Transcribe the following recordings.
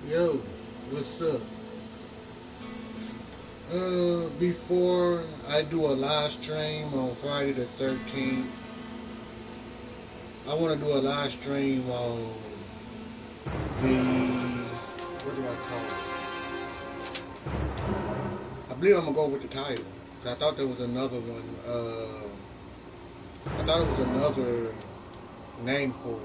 Yo, what's up? Before I do a live stream on Friday the 13th, I want to do a live stream on the, what do I call it? I believe I'm going to go with the title. I thought there was another one. I thought it was another name for it.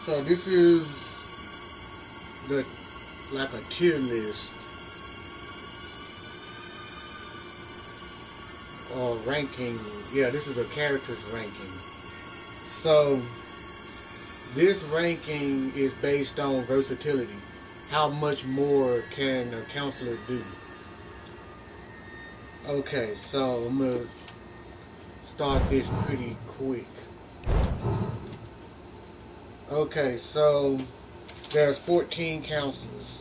So this is the like a tier list or ranking. Yeah, this is a character's ranking. So this ranking is based on versatility. How much more can a counselor do? Okay, so I'm gonna start this pretty quick. Okay, so there's 14 counselors.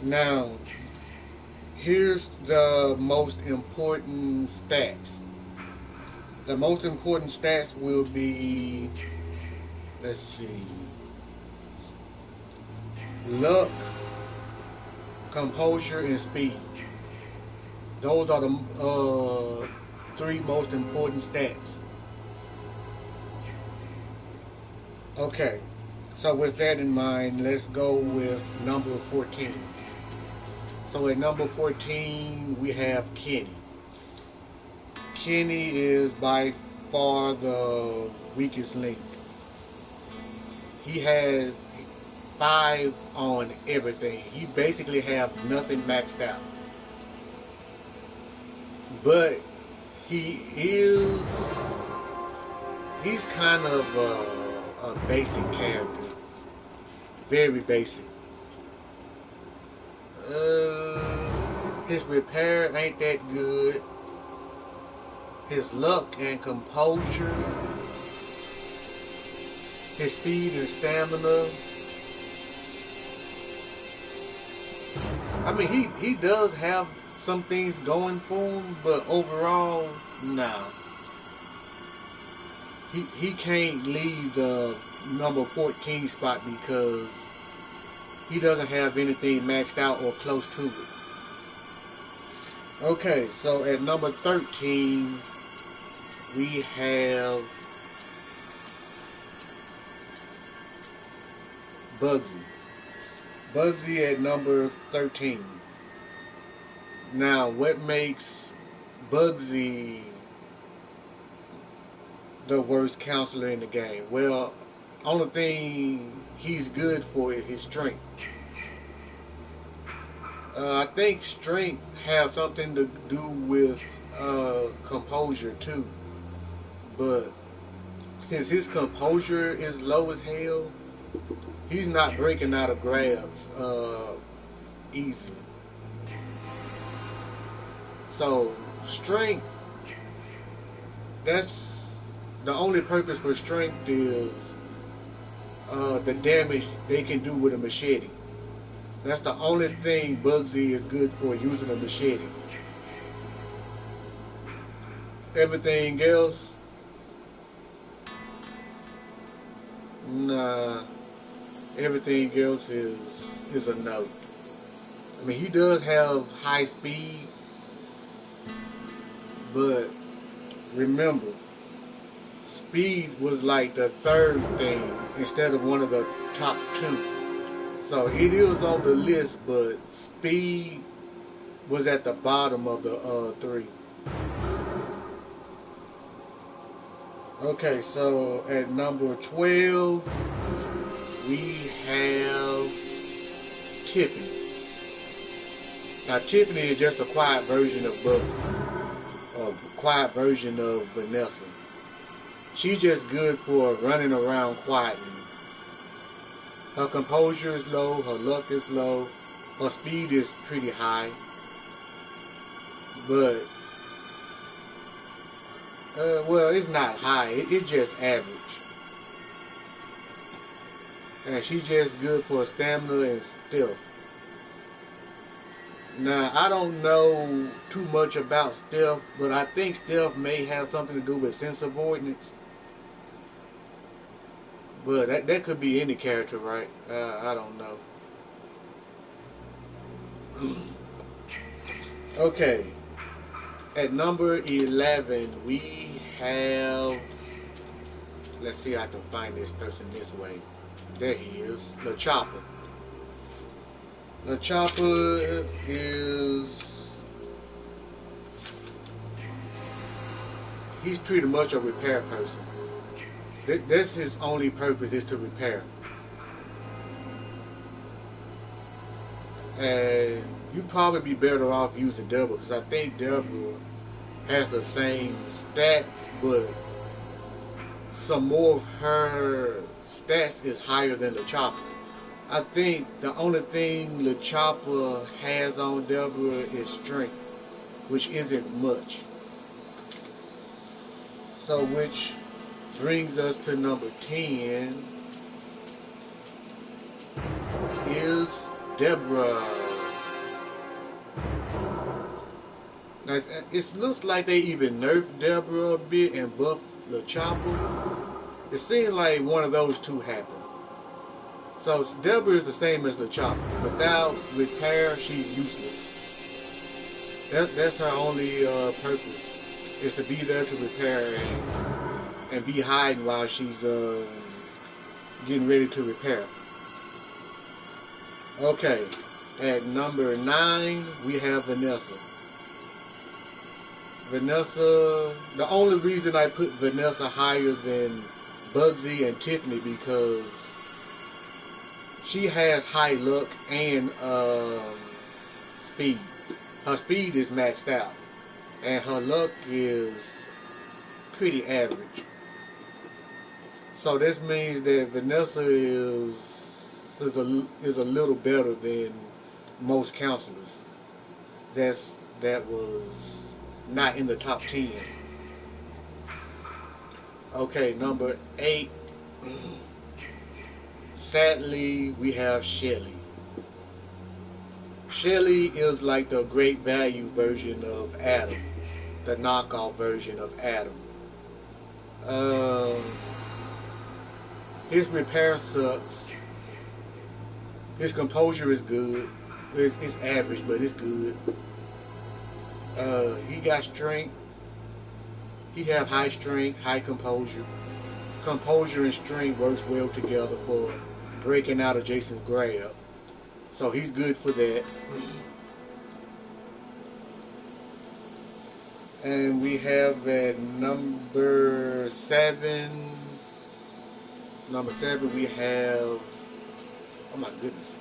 Now, here's the most important stats. The most important stats will be, let's see, luck, composure, and speed. Those are the three most important stats. Okay, so with that in mind, let's go with number 14. So at number 14, we have Kenny. Kenny is by far the weakest link. He has 5 on everything. He basically have nothing maxed out. But he is, he's kind of a basic character. Very basic. His repair ain't that good. His luck and composure, his speed and stamina. I mean, he does have some things going for him, but overall, nah. He can't leave the number 14 spot because he doesn't have anything maxed out or close to it. Okay, so at number 13, we have Bugsy. Bugsy at number 13. Now, what makes Bugsy the worst counselor in the game? Well, only thing he's good for is his strength. I think strength has something to do with composure too. But since his composure is low as hell, he's not breaking out of grabs easily. So strength, that's the only purpose for strength is the damage they can do with a machete. That's the only thing Bugsy is good for, using a machete. Everything else, nah. Everything else is a no. I mean, he does have high speed, but remember, speed was like the third thing instead of one of the top two. So it is on the list, but speed was at the bottom of the three. Okay, so at number 12, we have Tiffany. Now, Tiffany is just a quiet version of Bugsy, a quiet version of Vanessa. She's just good for running around quietly. Her composure is low, her luck is low, her speed is pretty high, but Well, it's not high. It's just average. And she's just good for stamina and stealth. Now, I don't know too much about stealth, but I think stealth may have something to do with sense avoidance. But that could be any character, right? I don't know. Okay, at number 11, we have. Let's see if I can find this person this way. There he is, the Chopper. The Chopper is. He's pretty much a repair person. That's his only purpose is to repair. And you'd probably be better off using Deborah because I think Deborah has the same stat, but some more of her stats is higher than the Chopper. I think the only thing the Chopper has on Deborah is strength, which isn't much. So, which brings us to number 10 is Deborah. Now, it looks like they even nerfed Deborah a bit and buffed the Chopper. It seems like one of those two happened. So Deborah is the same as the Chopper. Without repair, she's useless. That's her only purpose, is to be there to repair and be hiding while she's getting ready to repair. Okay, at number 9, we have Vanessa. Vanessa, the only reason I put Vanessa higher than Bugsy and Tiffany because she has high luck and speed. Her speed is maxed out, and her luck is pretty average. So this means that Vanessa is a little better than most counselors. That was not in the top 10. Okay, number 8. Sadly, we have Shelly. Shelly is like the great value version of Adam, the knockoff version of Adam. His repair sucks. His composure is good. It's average, but it's good. He got strength. He have high strength, high composure. Composure and strength works well together for breaking out of Jason's grab. So he's good for that. And we have at number 7. Number 7 we have, oh my goodness,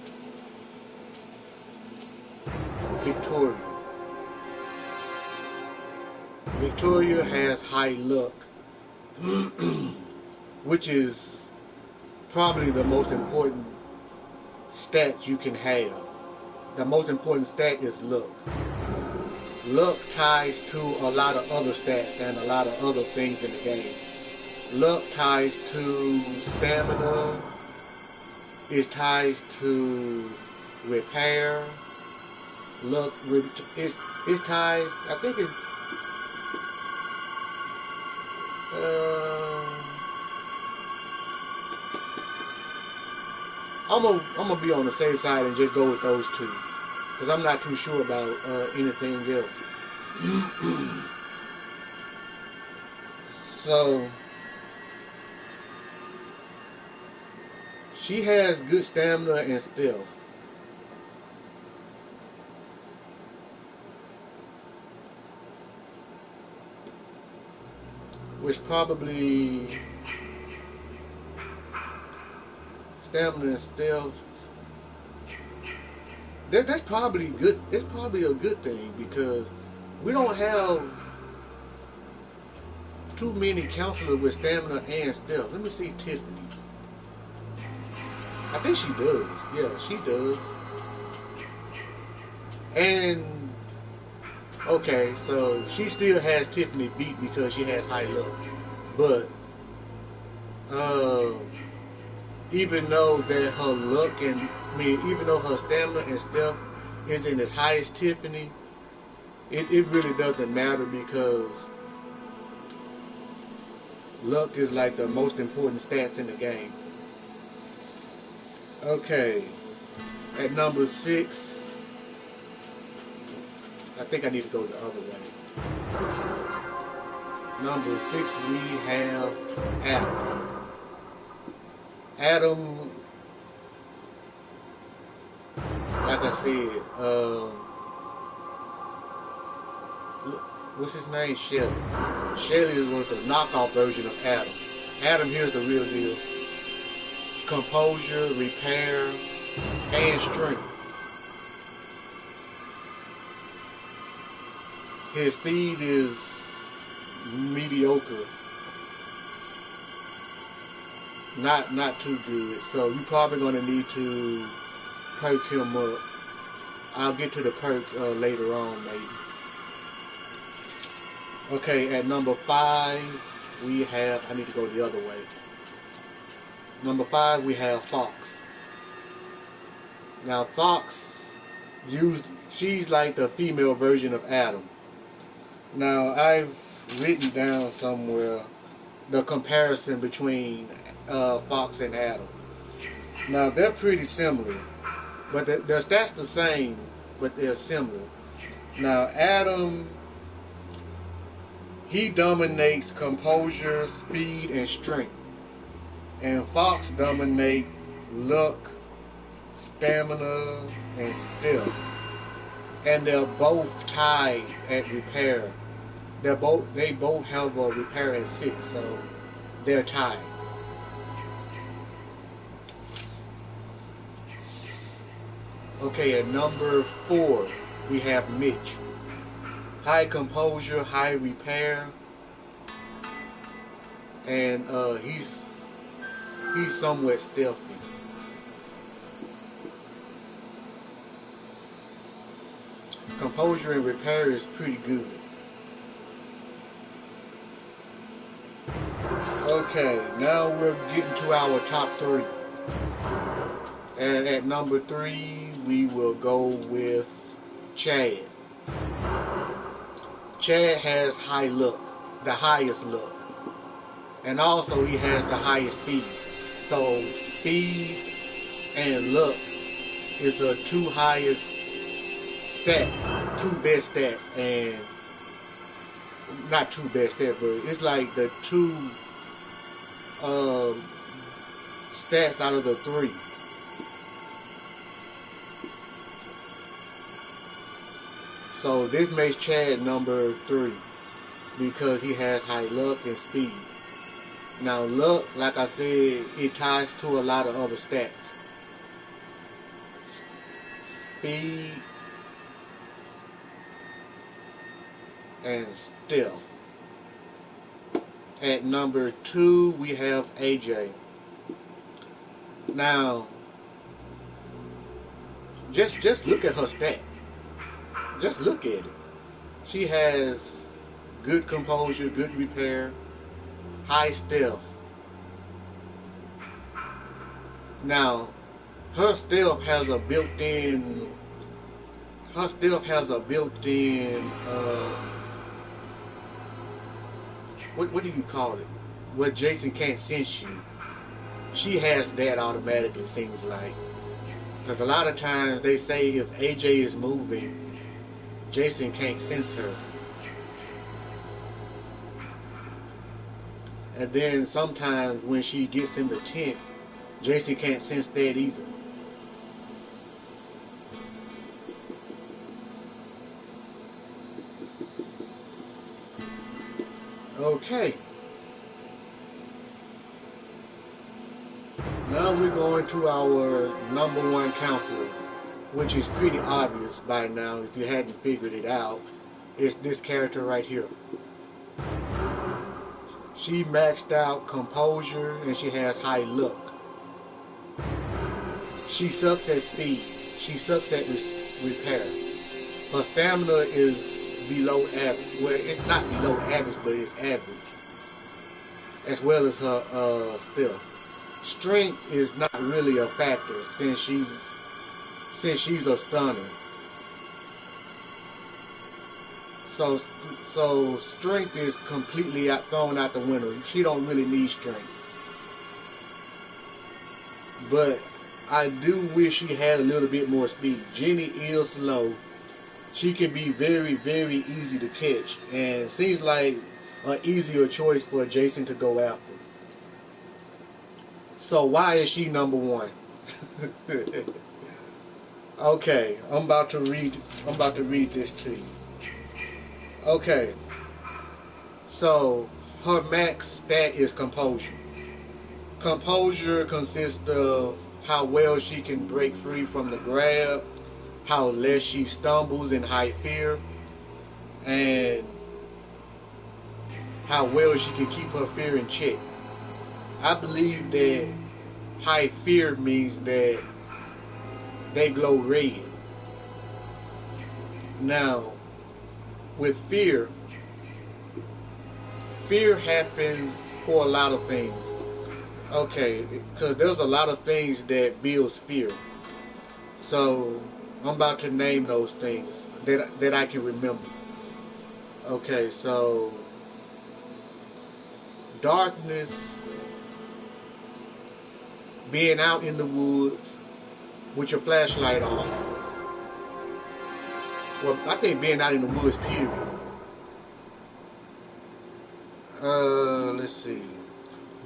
Victoria. Victoria has high luck, which is probably the most important stat you can have. The most important stat is luck. Luck ties to a lot of other stats and a lot of other things in the game. Luck ties to stamina. It ties to repair. Luck, it ties, I think it's, I'm gonna be on the safe side and just go with those two, because I'm not too sure about anything else. So she has good stamina and stealth. Which probably stamina and stealth. That's probably good. It's probably a good thing because we don't have too many counselors with stamina and stealth. Let me see Tiffany. I think she does. Yeah, she does. And Okay, so she still has Tiffany beat because she has high luck. But uh, even though that her luck and even though her stamina and stuff isn't as high as Tiffany, it really doesn't matter because luck is like the most important stats in the game. Okay, at number 6, I think I need to go the other way. Number 6, we have Adam. Adam, like I said, what's his name? Shelly. Shelly was the knockoff version of Adam. Adam here's the real deal. Composure, repair, and strength. His speed is mediocre. Not too good. So you're probably gonna need to perk him up. I'll get to the perk later on, maybe. Okay, at number 5, we have. I need to go the other way. Number 5, we have Fox. Now, Fox she's like the female version of Adam. Now, I've written down somewhere the comparison between Fox and Adam. Now, they're pretty similar, but their stats the same, but they're similar. Now, Adam, he dominates composure, speed, and strength. And Fox dominates luck, stamina, and stealth. And they're both tied at repair. They both have a repair at 6, so they're tied. Okay, at number 4, we have Mitch. High composure, high repair, and he's somewhat stealthy. Composure and repair is pretty good. Okay, now we're getting to our top 3. And at number 3, we will go with Chad. Chad has high luck, the highest luck. And also he has the highest speed. So speed and luck is the 2 highest stats, 2 best stats, and not 2 best stats, but it's like the 2 stats out of the 3. So this makes Chad number 3 because he has high luck and speed. Now luck, like I said, it ties to a lot of other stats. Speed and stealth. At number 2, we have AJ. Now, just look at her stat. Just look at it. She has good composure, good repair, high stealth. Now, her stealth has a built-in. What do you call it? What Jason can't sense you. She has that automatically, seems like. Because a lot of times they say if AJ is moving, Jason can't sense her. And then sometimes when she gets in the tent, Jason can't sense that either. Okay. Now we're going to our number 1 counselor, which is pretty obvious by now if you hadn't figured it out. It's this character right here. She maxed out composure and she has high luck. She sucks at speed. She sucks at repair. Her stamina is below average. Well, it's not below average, but it's average. As well as her stealth. Strength is not really a factor since she's a stunner. So strength is completely thrown out the window. She don't really need strength. But I do wish she had a little bit more speed. Jenny is slow. She can be very, very easy to catch, and seems like an easier choice for Jason to go after. So why is she number one? Okay, I'm about to read this to you. Okay, so her max stat is composure. Composure consists of how well she can break free from the grab, how less she stumbles in high fear, and how well she can keep her fear in check. I believe that high fear means that they glow red. Now, with fear happens for a lot of things. Okay, because there's a lot of things that builds fear. So I'm about to name those things that I can remember. Okay, so darkness, being out in the woods with your flashlight off. Well, I think being out in the woods, period. Let's see.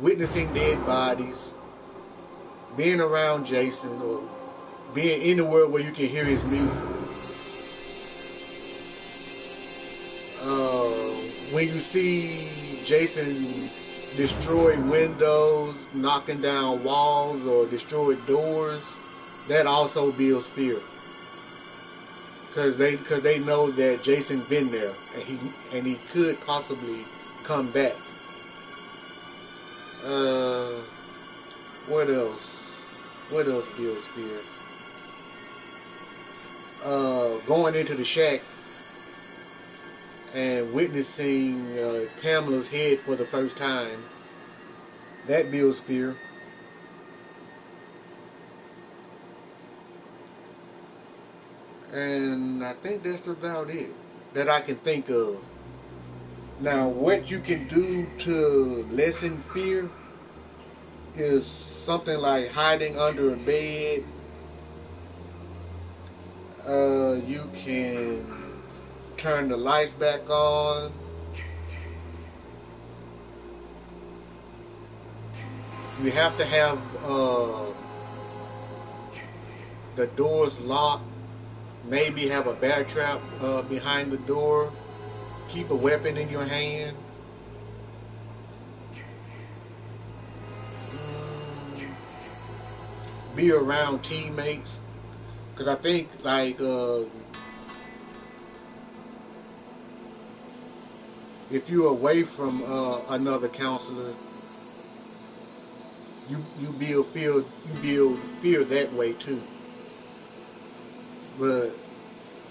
Witnessing dead bodies, being around Jason, or being anywhere where you can hear his music. When you see Jason destroy windows, knocking down walls, or destroy doors, that also builds fear. Because they know that Jason been there, and he could possibly come back. What else? What else builds fear? Going into the shack and witnessing Pamela's head for the first time. That builds fear. And I think that's about it that I can think of. Now, what you can do to lessen fear is something like hiding under a bed. You can turn the lights back on. You have to have the doors locked. Maybe have a bear trap behind the door. Keep a weapon in your hand. Be around teammates. Because I think, like, if you're away from another counselor, you build fear that way too. But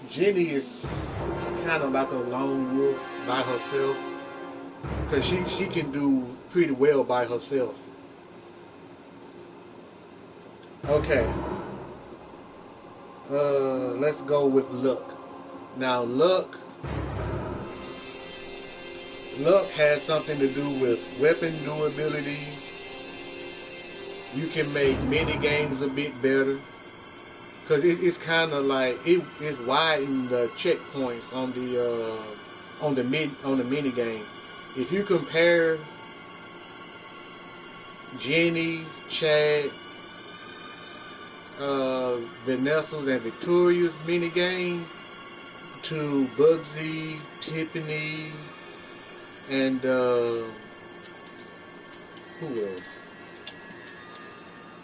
Jenny is kind of like a lone wolf by herself, because she can do pretty well by herself. Okay, let's go with luck. Now, luck has something to do with weapon durability. You can make mini games a bit better, because it's kind of like it's widening the checkpoints on the mini game. If you compare Jenny's, Chad, Vanessa's, and Victoria's mini game to Bugsy, Tiffany, and who else?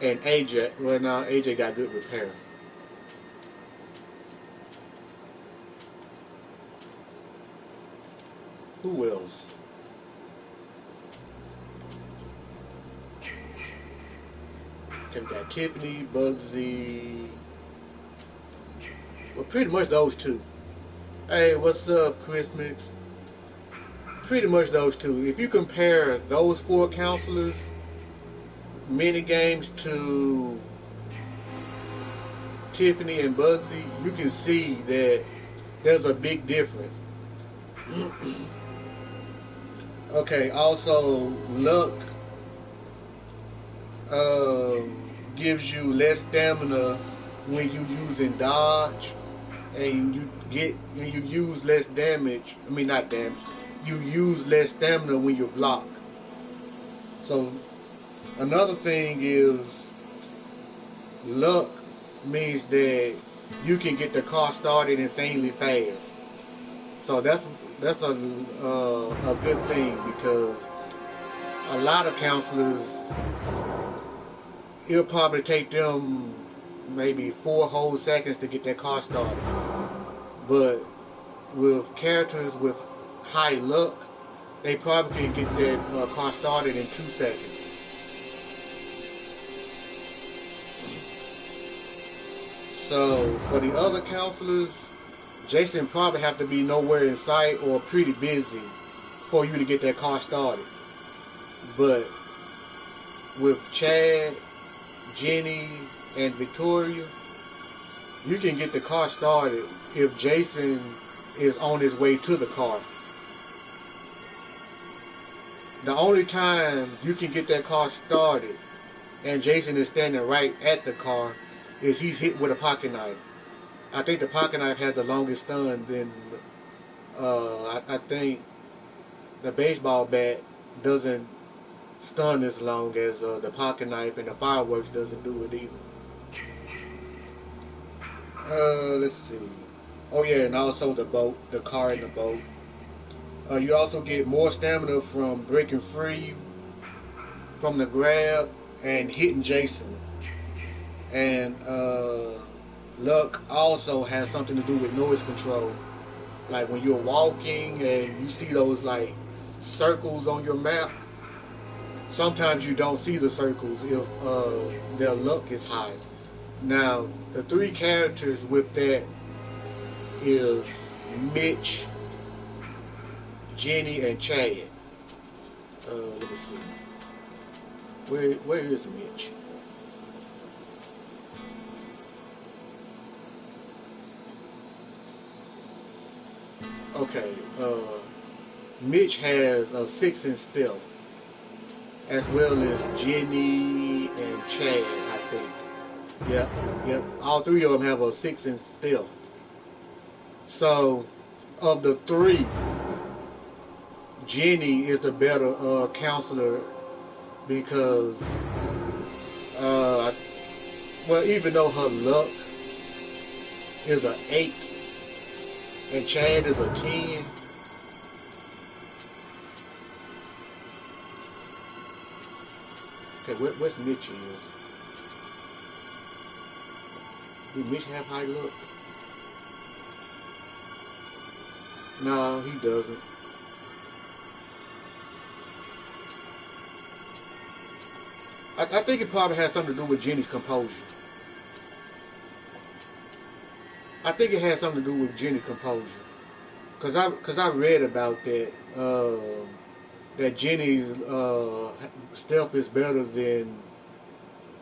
And AJ. Well, now AJ got good repair. Who else? Okay, we got Tiffany, Bugsy. Well, pretty much those two. Hey, what's up, Christmas? Pretty much those two. If you compare those four counselors mini games to Tiffany and Bugsy, you can see that there's a big difference. Okay, also luck gives you less stamina when you using dodge, and you use less damage. I mean not damage. You use less stamina when you block. So another thing is luck means that you can get the car started insanely fast. So that's a good thing because a lot of counselors, it'll probably take them maybe 4 whole seconds to get their car started. But with characters with high luck, they probably can get their car started in 2 seconds. So for the other counselors, Jason probably have to be nowhere in sight or pretty busy for you to get that car started. But with Chad, Jenny, and Victoria, you can get the car started if Jason is on his way to the car. The only time you can get that car started and Jason is standing right at the car is he's hit with a pocket knife. I think the pocket knife has the longest stun than I think the baseball bat doesn't stun as long as the pocket knife, and the fireworks doesn't do it either. Let's see. Oh yeah, and also the boat, the car in the boat. You also get more stamina from breaking free from the grab and hitting Jason. And luck also has something to do with noise control. Like when you're walking and you see those like circles on your map, sometimes you don't see the circles if their luck is high. Now, the three characters with that is Mitch, Jenny, and Chad. Let me see. Where is Mitch? Okay. Mitch has a 6 in stealth, as well as Jenny and Chad, I think. Yep, yep. All three of them have a 6 in stealth. So, of the three, Jenny is the better counselor because, uh, well, even though her luck is a 8 and Chad is a 10, okay, what's Mitch is? Do Mitch have high luck? No, he doesn't. I think it probably has something to do with Jenny's composure. I think it has something to do with Jenny's composure. Cause I read about that. That Jenny's stealth is better than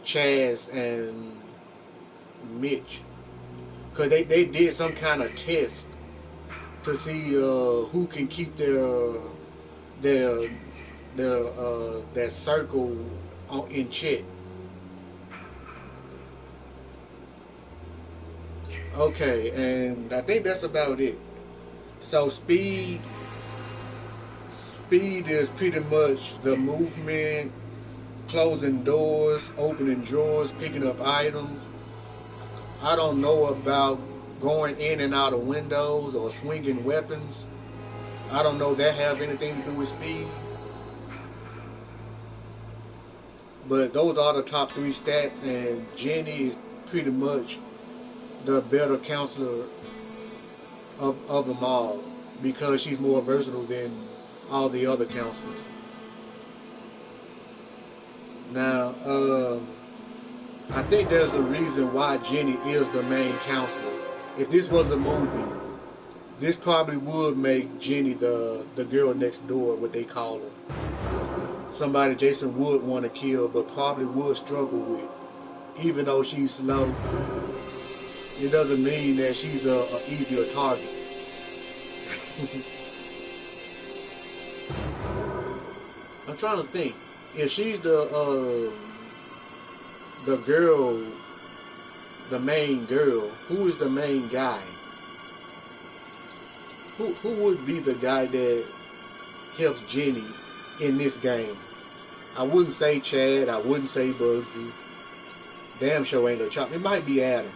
Chaz and Mitch. Cause they did some kind of test to see who can keep their that circle in check. Okay, and I think that's about it. So speed is pretty much the movement, closing doors, opening drawers, picking up items. I don't know about going in and out of windows or swinging weapons. I don't know if that have anything to do with speed. But those are the top three stats, and Jenny is pretty much the better counselor of them all because she's more versatile than all the other counselors. Now, I think there's a reason why Jenny is the main counselor. If this was a movie, This probably would make Jenny the girl next door, what they call her. Somebody Jason would want to kill, but probably would struggle with. Even though she's slow, it doesn't mean that she's a easier target. I'm trying to think. If she's the girl, the main girl, who is the main guy? Who would be the guy that helps Jenny in this game? I wouldn't say Chad. I wouldn't say Bugsy. Damn sure ain't no Chop. It might be Adam.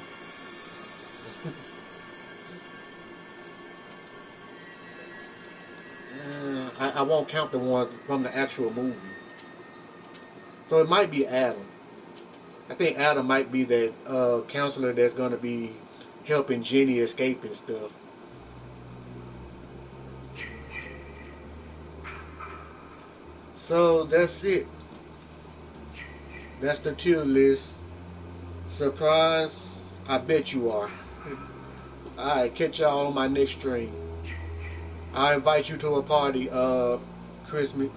I won't count the ones from the actual movie. So it might be Adam. I think Adam might be that counselor that's going to be helping Jenny escape and stuff. So that's it. That's the tier list. Surprise? I bet you are. Alright, catch y'all on my next stream. I invite you to a party, Christmas.